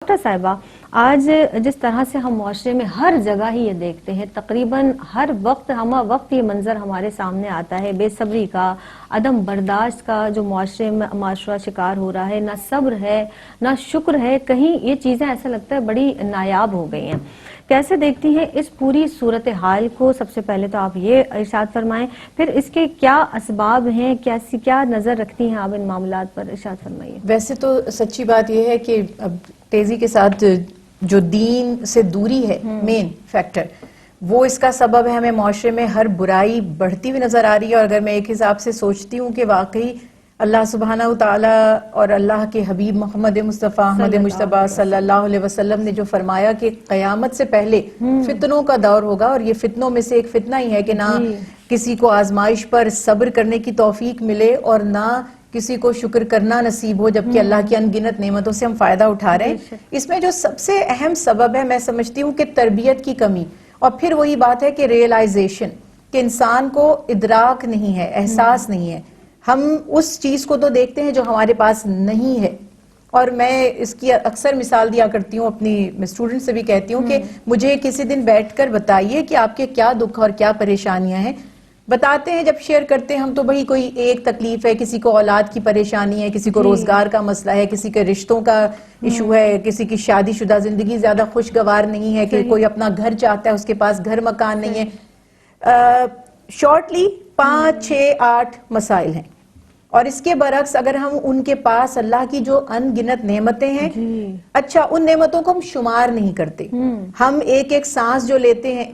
Doctor صاحبہ، آج جس طرح سے ہم معاشرے میں ہر جگہ ہی یہ دیکھتے ہیں، تقریباً ہر وقت یہ منظر ہمارے سامنے آتا ہے، بے صبری کا، عدم برداشت کا، جو معاشرہ شکار ہو رہا ہے، نہ صبر ہے نہ شکر ہے، کہیں یہ چیزیں ایسا لگتا ہے بڑی نایاب ہو گئی ہیں۔ کیسے دیکھتی ہیں اس پوری صورتحال کو؟ سب سے پہلے تو آپ یہ ارشاد فرمائیں، پھر اس کے کیا اسباب ہیں، کیا نظر رکھتی ہیں آپ ان معاملات پر؟ ارشاد فرمائیے۔ ویسے تو سچی بات یہ ہے کہ اب تیزی کے ساتھ جو دین سے دوری ہے مین فیکٹر، وہ اس کا سبب ہے۔ ہمیں معاشرے میں ہر برائی بڑھتی ہوئی نظر آ رہی ہے، اور اگر میں ایک حساب سے سوچتی ہوں کہ واقعی اللہ سبحانہ وتعالی اور اللہ کے حبیب محمد مصطفیٰ احمد مجتبیٰ صلی اللہ علیہ وسلم نے جو فرمایا کہ قیامت سے پہلے فتنوں کا دور ہوگا، اور یہ فتنوں میں سے ایک فتنہ ہی ہے کہ نہ کسی کو آزمائش پر صبر کرنے کی توفیق ملے اور نہ کسی کو شکر کرنا نصیب ہو، جبکہ اللہ کی ان گنت نعمتوں سے ہم فائدہ اٹھا رہے ہیں۔ اس میں جو سب سے اہم سبب ہے، میں سمجھتی ہوں کہ تربیت کی کمی، اور پھر وہی بات ہے کہ ریئلائزیشن، کہ انسان کو ادراک نہیں ہے، احساس نہیں ہے۔ ہم اس چیز کو تو دیکھتے ہیں جو ہمارے پاس نہیں ہے، اور میں اس کی اکثر مثال دیا کرتی ہوں، اپنی اسٹوڈنٹ سے بھی کہتی ہوں کہ مجھے کسی دن بیٹھ کر بتائیے کہ آپ کے کیا دکھ اور کیا پریشانیاں ہیں۔ بتاتے ہیں، جب شیئر کرتے ہیں ہم تو بھئی کوئی ایک تکلیف ہے، کسی کو اولاد کی پریشانی ہے، کسی کو روزگار کا مسئلہ ہے، کسی کے رشتوں کا ایشو ہے، کسی کی شادی شدہ زندگی زیادہ خوشگوار نہیں ہے، کہ کوئی اپنا گھر چاہتا ہے، اس کے پاس گھر مکان نہیں ہے۔ شارٹلی 5 6 8 مسائل ہیں، اور اس کے برعکس اگر ہم ان کے پاس اللہ کی جو ان گنت نعمتیں ہیں، اچھا ان نعمتوں کو ہم شمار نہیں کرتے۔ ہم ایک ایک سانس جو لیتے ہیں،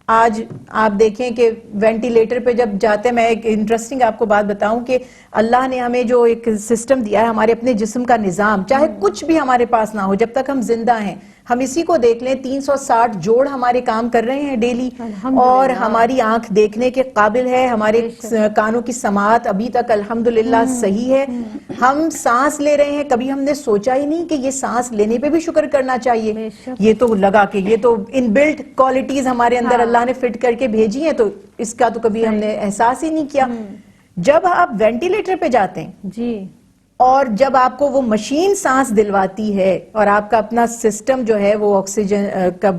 آج آپ دیکھیں کہ وینٹیلیٹر پہ جب جاتے ہیں، میں ایک انٹرسٹنگ آپ کو بات بتاؤں کہ اللہ نے ہمیں جو ایک سسٹم دیا ہے، ہمارے اپنے جسم کا نظام، چاہے کچھ بھی ہمارے پاس نہ ہو، جب تک ہم زندہ ہیں، ہم اسی کو دیکھ لیں، 360 جوڑ ہمارے کام کر رہے ہیں ڈیلی، اور ہماری آنکھ دیکھنے کے قابل ہے، ہمارے کانوں کی سماعت ابھی تک الحمدللہ صحیح ہے، ہم سانس لے رہے ہیں، کبھی ہم نے سوچا ہی نہیں کہ یہ سانس لینے پہ بھی شکر کرنا چاہیے۔ یہ تو لگا کہ یہ تو ان بلٹ کوالٹیز ہمارے اندر اللہ نے فٹ کر کے بھیجی ہیں، تو اس کا تو کبھی ہم نے احساس ہی نہیں کیا۔ جب آپ وینٹیلیٹر پہ جاتے ہیں اور جب آپ کو وہ مشین سانس دلواتی ہے، اور آپ کا اپنا سسٹم جو ہے وہ آکسیجن کا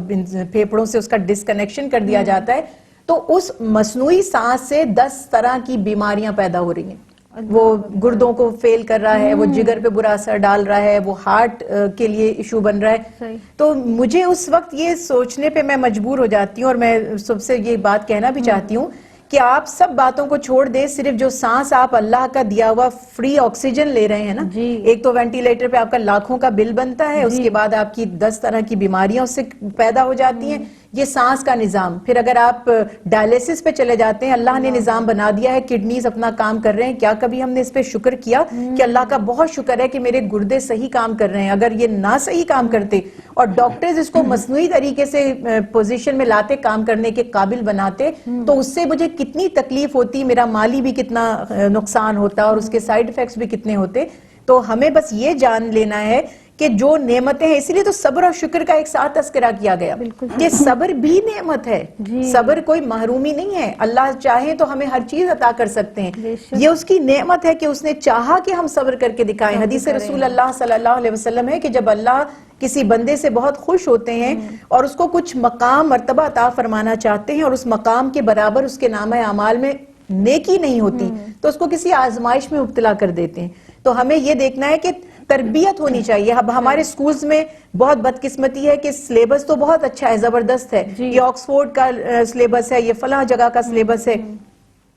پھیپھڑوں سے اس کا ڈسکنیکشن کر دیا جاتا ہے، تو اس مصنوعی سانس سے 10 طرح کی بیماریاں پیدا ہو رہی ہیں۔ وہ گردوں کو فیل کر رہا ہے، وہ جگر پہ برا اثر ڈال رہا ہے، وہ ہارٹ کے لیے ایشو بن رہا ہے۔ تو مجھے اس وقت یہ سوچنے پہ میں مجبور ہو جاتی ہوں، اور میں سب سے یہ بات کہنا بھی چاہتی ہوں کہ آپ سب باتوں کو چھوڑ دیں، صرف جو سانس آپ اللہ کا دیا ہوا فری آکسیجن لے رہے ہیں نا، ایک تو وینٹیلیٹر پہ آپ کا لاکھوں کا بل بنتا ہے، اس کے بعد آپ کی 10 طرح کی بیماریاں اس سے پیدا ہو جاتی ہیں، یہ سانس کا نظام۔ پھر اگر آپ ڈائلیسس پہ چلے جاتے ہیں، اللہ نے نظام بنا دیا ہے، کڈنیز اپنا کام کر رہے ہیں، کیا کبھی ہم نے اس پہ شکر کیا کہ اللہ کا بہت شکر ہے کہ میرے گردے صحیح کام کر رہے ہیں؟ اگر یہ نہ صحیح کام کرتے اور ڈاکٹرز اس کو مصنوعی طریقے سے پوزیشن میں لاتے، کام کرنے کے قابل بناتے، تو اس سے مجھے کتنی تکلیف ہوتی، میرا مالی بھی کتنا نقصان ہوتا، اور اس کے سائیڈ ایفیکٹس بھی کتنے ہوتے۔ تو ہمیں بس یہ جان لینا ہے کہ جو نعمتیں ہیں، اسی لیے تو صبر اور شکر کا ایک ساتھ تذکرہ کیا گیا کہ صبر بھی نعمت ہے، صبر کوئی محرومی نہیں ہے۔ اللہ چاہے تو ہمیں ہر چیز عطا کر سکتے ہیں، یہ اس کی نعمت ہے کہ اس نے چاہا کہ ہم صبر کر کے دکھائیں۔ حدیث رسول اللہ صلی اللہ علیہ وسلم ہے کہ جب اللہ کسی بندے سے بہت خوش ہوتے ہیں اور اس کو کچھ مقام مرتبہ عطا فرمانا چاہتے ہیں، اور اس مقام کے برابر اس کے نامہ اعمال میں نیکی نہیں ہوتی، تو اس کو کسی آزمائش میں مبتلا کر دیتے ہیں۔ تو ہمیں یہ دیکھنا ہے کہ تربیت ہونی چاہیے۔ اب ہمارے سکولز میں بہت بدقسمتی ہے کہ سلیبس تو بہت اچھا ہے، زبردست ہے، یہ آکسفورڈ کا سلیبس ہے، یہ فلاں جگہ کا سلیبس ہے،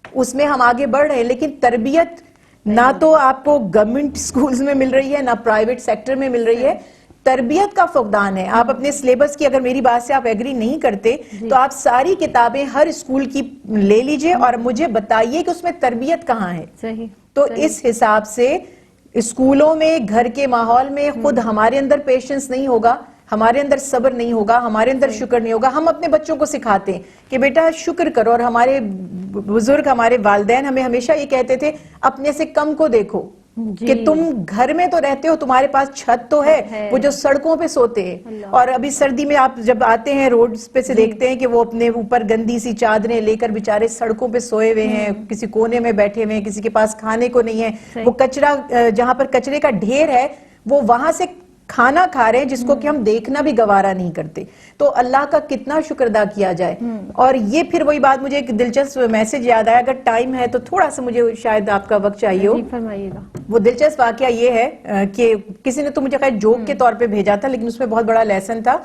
اس میں ہم آگے بڑھ رہے ہیں، لیکن تربیت نہ تو آپ کو گورنمنٹ سکولز میں مل رہی ہے، نہ پرائیویٹ سیکٹر میں مل رہی ہے۔ تربیت کا فقدان ہے۔ آپ اپنے سلیبس کی، اگر میری بات سے آپ ایگری نہیں کرتے تو آپ ساری کتابیں ہر اسکول کی لے لیجئے اور مجھے بتائیے کہ اس میں تربیت کہاں ہے۔ تو اس حساب سے اسکولوں میں، گھر کے ماحول میں خود ہمارے اندر پیشنس نہیں ہوگا، ہمارے اندر صبر نہیں ہوگا، ہمارے اندر شکر نہیں ہوگا۔ ہم اپنے بچوں کو سکھاتے ہیں کہ بیٹا شکر کرو، اور ہمارے بزرگ، ہمارے والدین ہمیں ہمیشہ یہ کہتے تھے اپنے سے کم کو دیکھو، کہ تم گھر میں تو رہتے ہو، تمہارے پاس چھت تو ہے، وہ جو سڑکوں پہ سوتے ہیں۔ اور ابھی سردی میں آپ جب آتے ہیں روڈز پہ سے دیکھتے ہیں کہ وہ اپنے اوپر گندی سی چادریں لے کر بیچارے سڑکوں پہ سوئے ہوئے ہیں، کسی کونے میں بیٹھے ہوئے ہیں، کسی کے پاس کھانے کو نہیں ہے، وہ کچرا، جہاں پر کچرے کا ڈھیر ہے، وہ وہاں سے کھانا کھا رہے ہیں جس کو کہ ہم دیکھنا بھی گوارا نہیں کرتے، تو اللہ کا کتنا شکر ادا کیا جائے۔ اور یہ پھر وہی بات، مجھے ایک دلچسپ میسج یاد آیا، اگر ٹائم ہے تو تھوڑا سا مجھے شاید آپ کا وقت چاہیے ہو۔ جی فرمائیے گا۔ وہ دلچسپ واقعہ یہ ہے کہ کسی نے تو مجھے خیر جوک کے طور پہ بھیجا تھا، لیکن اس میں بہت بڑا لیسن تھا۔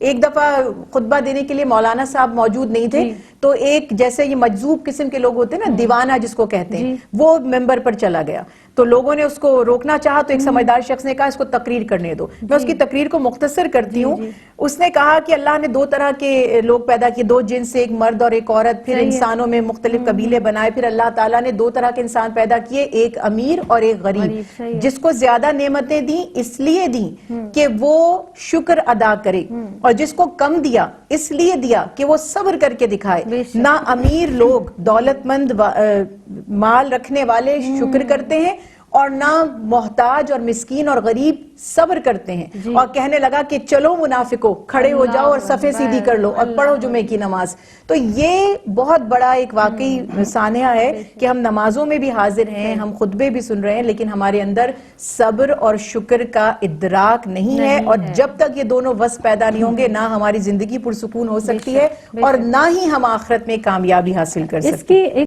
ایک دفعہ خطبہ دینے کے لیے مولانا صاحب موجود نہیں تھے، تو ایک جیسے یہ مجذوب قسم کے لوگ ہوتے ہیں نا، دیوانہ جس کو کہتے ہیں، وہ ممبر پر چلا گیا۔ تو لوگوں نے اس کو روکنا چاہا تو ایک سمجھدار شخص نے کہا اس کو تقریر کرنے دو۔ میں اس کی تقریر کو مختصر کرتی ہوں۔ اس نے کہا کہ اللہ نے 2 طرح کے لوگ پیدا کیے، 2 جنس سے، ایک مرد اور ایک عورت، پھر انسانوں میں مختلف قبیلے بنائے، پھر اللہ تعالیٰ نے 2 طرح کے انسان پیدا کیے، ایک امیر اور ایک غریب۔ جس کو زیادہ نعمتیں دیں اس لیے دیں کہ وہ شکر ادا کرے، اور جس کو کم دیا اس لیے دیا کہ وہ صبر کر کے دکھائے۔ نہ امیر لوگ، دولت مند مال رکھنے والے شکر کرتے ہیں، اور نہ محتاج اور مسکین اور غریب صبر کرتے ہیں۔ اور کہنے لگا کہ چلو منافقو، کھڑے ہو جاؤ اور صفیں سیدھی کر لو اور پڑھو جمعے کی نماز۔ تو یہ بہت بڑا ایک واقعی سانحہ ہے کہ ہم نمازوں میں بھی حاضر ہیں، ہم خطبے بھی سن رہے ہیں، لیکن ہمارے اندر صبر اور شکر کا ادراک نہیں ہے، اور جب تک یہ دونوں وصف پیدا نہیں ہوں گے، نہ ہماری زندگی پرسکون ہو سکتی ہے اور نہ ہی ہم آخرت میں کامیابی حاصل کر سکتے ہیں۔